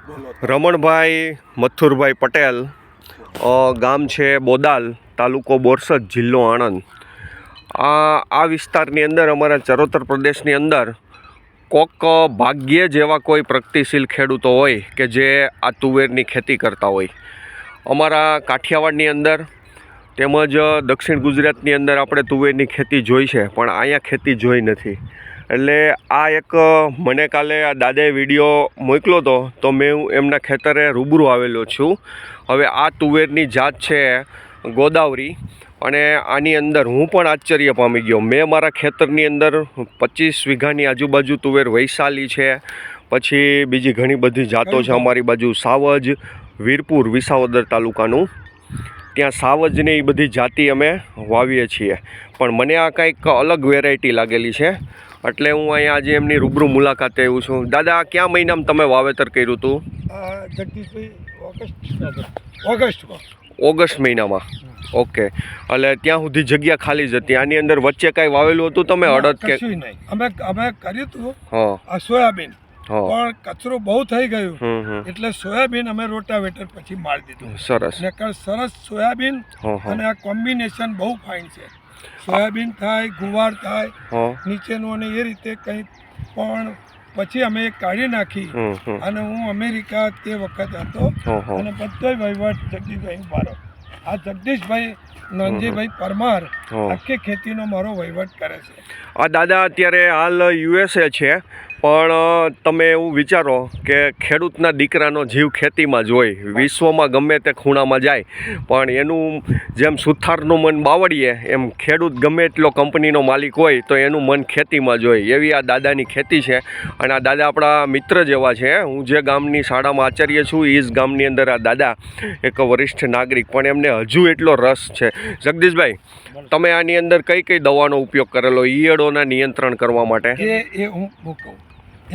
રમણભાઈ મથુરભાઈ પટેલ, ગામ છે બોદાલ, તાલુકો બોરસદ, જિલ્લો આણંદ। આ વિસ્તારની અંદર અમારા ચરોતર પ્રદેશની અંદર કોક ભાગ્યે જેવા કોઈ પ્રગતિશીલ ખેડૂતો હોય કે જે આ તુવેરની ખેતી કરતા હોય। અમારા કાઠિયાવાડની અંદર તેમજ દક્ષિણ ગુજરાતની અંદર આપણે તુવેરની ખેતી જોઈ છે, પણ અહીંયા ખેતી જોઈ નથી। એટલે આ એક મને કાલે આ દાદાએ વિડીયો મોકલ્યો હતો, તો મેં એમના ખેતરે રૂબરૂ આવેલો છું। હવે આ તુવેરની જાત છે ગોદાવરી, અને આની અંદર હું પણ આશ્ચર્ય પામી ગયો। મેં મારા ખેતરની અંદર 25 વીઘાની આજુબાજુ તુવેર વૈશાલી છે, પછી બીજી ઘણી બધી જાતો છે। અમારી બાજુ સાવજ, વીરપુર, વિસાવદર તાલુકાનું, ત્યાં સાવજને એ બધી જાતિ અમે વાવીએ છીએ, પણ મને આ કંઈક અલગ વેરાયટી લાગેલી છે, એટલે હું અહીંયા આજે એમની રૂબરૂ મુલાકાતે આવ્યો છું। દાદા, કયા મહિનામાં તમે વાવેતર કર્યું હતું? ઓગસ્ટ મહિનામાં। ઓકે, એટલે ત્યાં સુધી જગ્યા ખાલી જ હતી। આની અંદર વચ્ચે કાંઈ વાવેલું હતું તમે? અડદ કે અમે કર્યું હતું આ સોયાબીન, પણ કચરો બહુ થઈ ગયું એટલે સોયાબીન અમે રોટાવેટર પછી મારી દીધું। સરસ, સરસ સોયાબીન અને આ કોમ્બિનેશન બહુ ફાઇન છે। સોયાબીન થાય, ગુવાર થાય નીચેનું, અને એ રીતે કંઈ પણ પછી અમે કાઢી નાખી, અને હું અમેરિકા તે વખત હતો, અને બધો વહીવટ જગદીશભાઈ મારો, આ જગદીશભાઈ નંદજીભાઈ પરમાર આખી ખેતીનો મારો વહીવટ કરે છે। આ દાદા અત્યારે હાલ USA છે, પણ તમે એવું વિચારો કે ખેડૂતના દીકરાનો જીવ ખેતીમાં જ હોય। વિશ્વમાં ગમે તે ખૂણામાં જાય, પણ એનું જેમ સુથારનું મન બાવળીએ, એમ ખેડૂત ગમે એટલો કંપનીનો માલિક હોય તો એનું મન ખેતીમાં જ હોય। એવી આ દાદાની ખેતી છે, અને આ દાદા આપણા મિત્ર જેવા છે। હું જે ગામની શાળામાં આચાર્ય છું, એ જ ગામની અંદર આ દાદા એક વરિષ્ઠ નાગરિક, પણ એમને હજુ એટલો રસ છે। જગદીશભાઈ, તમે આની અંદર કઈ કઈ દવાનો ઉપયોગ કરેલો ઈયળોના નિયંત્રણ કરવા માટે? એ હું કહું,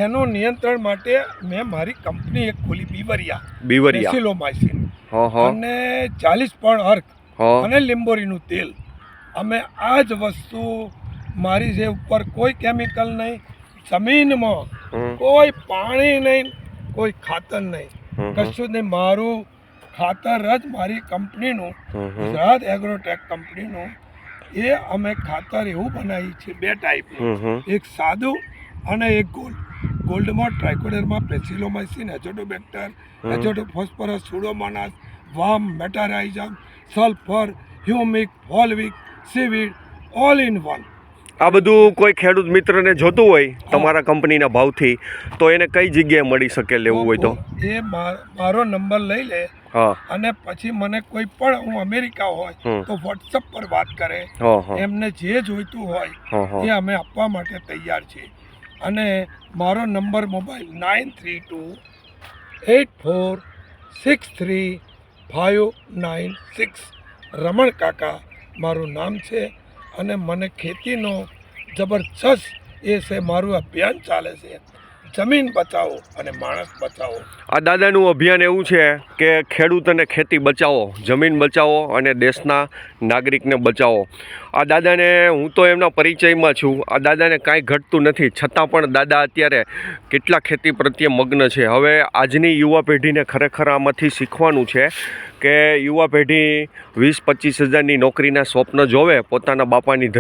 એનું નિયંત્રણ માટે મેં મારી કંપની એક ખોલી, બીવરિયા સિલોમાઇસિન, અને 40 પણ અર્ક અને લીંબોરીનું તેલ। અમે આ જ વસ્તુ મારી જે ઉપર કોઈ કેમિકલ નહીં, જમીનમાં કોઈ પાણી નહીં, કોઈ ખાતર નહીં, કશું નહીં, મારું ખાતર જ મારી કંપનીનું, ગુજરાત એગ્રોટેક કંપનીનું, એ અમે ખાતર એવું બનાવી છે 2 ટાઈપનું, એક સાદું અને એક ગોલ્ડમાં trichoderma, paecilomyces, azotobacter, azotophosphorus, pseudomonas, VAM, metarhizium, sulphur, humic, fulvic, seaweed, all in one. આ બધું કોઈ ખેડૂત મિત્રને જોતું હોય તમારા કંપનીના ભાવથી, તો એને કઈ જગ્યાએ મળી શકે લેવું હોય તો? એ મારો નંબર લઈ લે, અને પછી મને કોઈ પણ, હું અમેરિકા હોય તો વોટ્સઅપ પર વાત કરે, એમને જે જોઈતું હોય એ અમે આપવા માટે તૈયાર છીએ। અને મારો નંબર મોબાઈલ 9328463596, રમણ કાકા મારું નામ છે। અને મને ખેતીનો જબરજસ્ત એ છે, મારું અભિયાન ચાલે છે, જમીન બચાવો અને માણસ બચાવો। આ દાદાનું અભિયાન એવું છે કે ખેડૂત અને ખેતી બચાવો, જમીન બચાવો અને દેશના નાગરિકને બચાવો। આ દાદાને, હું તો એમના પરિચયમાં છું, આ દાદાને કાંઈ ઘટતું નથી, છતાં પણ દાદા અત્યારે કેટલા ખેતી પ્રત્યે મગ્ન છે। હવે આજની યુવા પેઢીને ખરેખર આમાંથી શીખવાનું છે કે યુવા પેઢી 20-25 હજારની નોકરીના સ્વપ્ન જોવે પોતાના બાપાની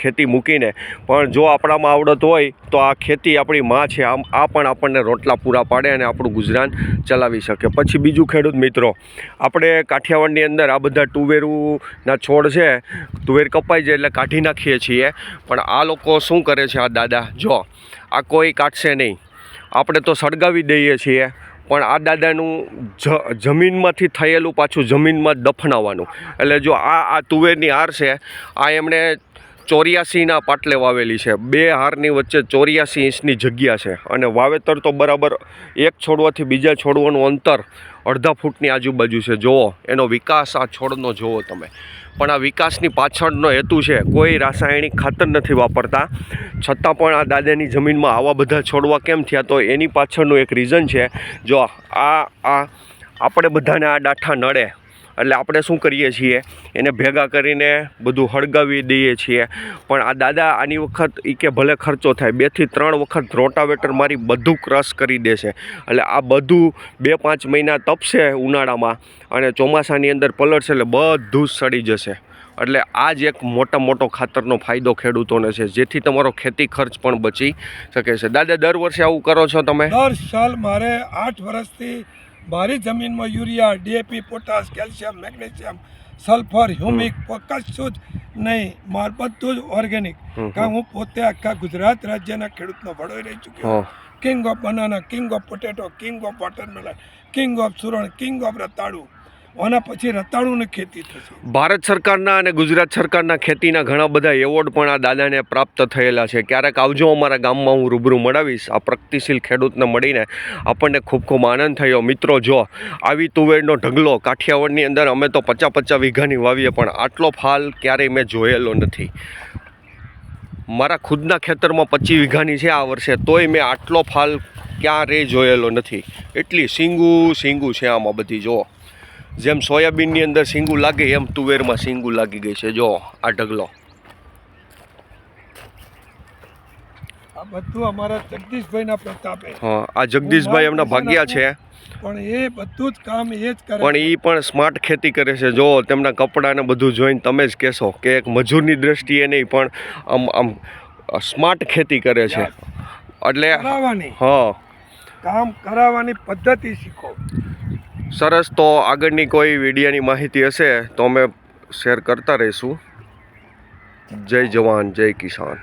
ખેતી મૂકીને, પણ જો આપણામાં આવડત હોય તો આ ખેતી આપણી માં છે, આ પણ આપણને રોટલા પૂરા પાડે અને આપણું ગુજરાન ચલાવી શકે। પછી બીજું, ખેડૂત મિત્રો, આપણે કાઠિયાવાડની અંદર આ બધા તુવેરના છોડ છે, તુવેર કપાઈ જાય એટલે કાઢી નાખીએ છીએ, પણ આ લોકો શું કરે છે, આ દાદા જો આ કોઈ કાઢશે નહીં, આપણે તો સળગાવી દઈએ છીએ, પણ આ દાદાનું જમીનમાંથી થયેલું પાછું જમીનમાં જ દફનાવવાનું। એટલે જો આ તુવેરની હાર છે, આ એમણે 84ના પાટલે વાવેલી છે, 2 હારની વચ્ચે 84 ઇંચની જગ્યા છે, અને વાવેતર તો બરાબર એક છોડવાથી બીજા છોડવાનું અંતર 1.5 ફૂટની આજુબાજુ છે। જુઓ એનો વિકાસ, આ છોડનો જુઓ તમે, પણ આ વિકાસની પાછળનો હેતુ છે, કોઈ રાસાયણિક ખાતર નથી વાપરતા, છતાં પણ આ દાદાની જમીનમાં આવા બધા છોડવા કેમ થયા, તો એની પાછળનું એક રીઝન છે। જો આપણે બધાને આ ડાઠા નડે, એટલે આપણે શું કરીએ છીએ, એને ભેગા કરીને બધું હળગાવી દઈએ છીએ. પણ આ દાદા આની વખત કે ભલે ખર્ચો થાય 2 થી 3 વખત રોટાવેટર મારી બધું ક્રશ કરી દેશે. એટલે આ બધું 2-5 મહિના તપશે ઉનાળામાં અને ચોમાસાની અંદર પલળશે એટલે બધું જ સડી જશે. એટલે આ જ એક મોટો ખાતરનો ફાયદો ખેડૂતોને છે, જેથી તમારો ખેતી ખર્ચ પણ બચી શકે છે. દાદા દર વર્ષે આવું કરો છો તમે? દર સાલ મારે 8 વર્ષથી મારી જમીનમાં urea, DAP, potash, calcium, magnesium, sulphur, humic કશું જ નહીં, માર બધું જ ઓર્ગેનિક. કારણ હું પોતે આખા ગુજરાત રાજ્યના ખેડૂતનો વડો રહી ચૂક્યો. King of banana, king of potato, king of watermelon, king of સુરણ, કિંગ ઓફ રતાળુ. આના પછી રતાળુની ખેતી થશે. ભારત સરકારના અને ગુજરાત સરકારના ખેતીના ઘણા બધા એવોર્ડ પણ આ દાદાને પ્રાપ્ત થયેલા છે. ક્યારેક આવજો અમારા ગામમાં, હું રૂબરૂ મળાવીશ. આ પ્રગતિશીલ ખેડૂતને મળીને આપણને ખૂબ આનંદ થયો. મિત્રો, જો આવી તુવેરનો ઢગલો કાઠિયાવાડની અંદર અમે તો 50-50 વીઘાની વાવીએ, પણ આટલો ફાલ ક્યારેય મેં જોયેલો નથી. મારા ખુદના ખેતરમાં 25 વીઘાની છે આ વર્ષે, તોય મેં આટલો ફાલ ક્યારેય જોયેલો નથી. એટલી સીંગું છે આમાં બધી. જો જેમ સોયાબીનની અંદર સીંગું લાગે એમ તુવેરમાં સીંગું લાગી ગઈ છે. જો આ ઢગલો. આ બધું અમારા જગદીશભાઈના પ્રતાપે. હા, આ જગદીશભાઈ એમના ભાગ્યા છે. પણ એ બધું જ કામ એ જ કરે. પણ એ પણ સ્માર્ટ ખેતી કરે છે. જો તેમના કપડાને બધું જોઈને તમે જ કહેશો કે એક મજૂરની દ્રષ્ટિએ નહીં, પણ આમ સ્માર્ટ ખેતી કરે છે. એટલે કામ કરાવવાની પદ્ધતિ શીખો. સરસ. તો આગળની કોઈ વિડીયોની માહિતી હશે તો અમે શેર કરતા રહીશું. જય જવાન, જય કિસાન.